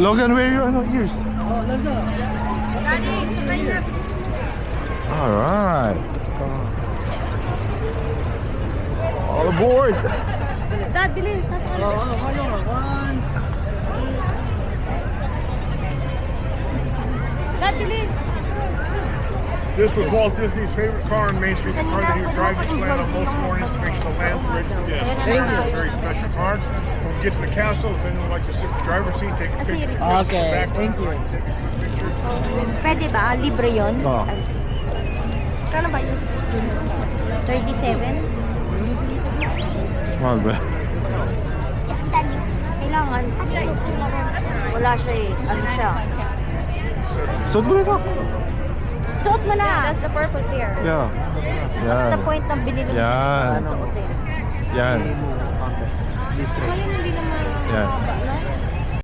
Logan, where are your ears? Alright. All aboard! Dad, bilis. Dad, bilis. This was Walt Disney's favorite car on Main Street, the car that he would drive each land on most mornings to make sure the land's ready for guests. It's a very special car. When we get to the castle, if anyone would like to sit in the driver's seat, take a picture. Okay, thank you. Take a picture. Pwede ba? Libre yun? Oh. Kano ba yung 37? Mahal ba? Kailangan. Wala siya eh. Ano siya? Suot mo na ba? Suot mo na. That's the purpose here. Yeah. What's the Yan. point ng binili mo? Yan. Suotin? Yan. Mali hindi naman. Yan.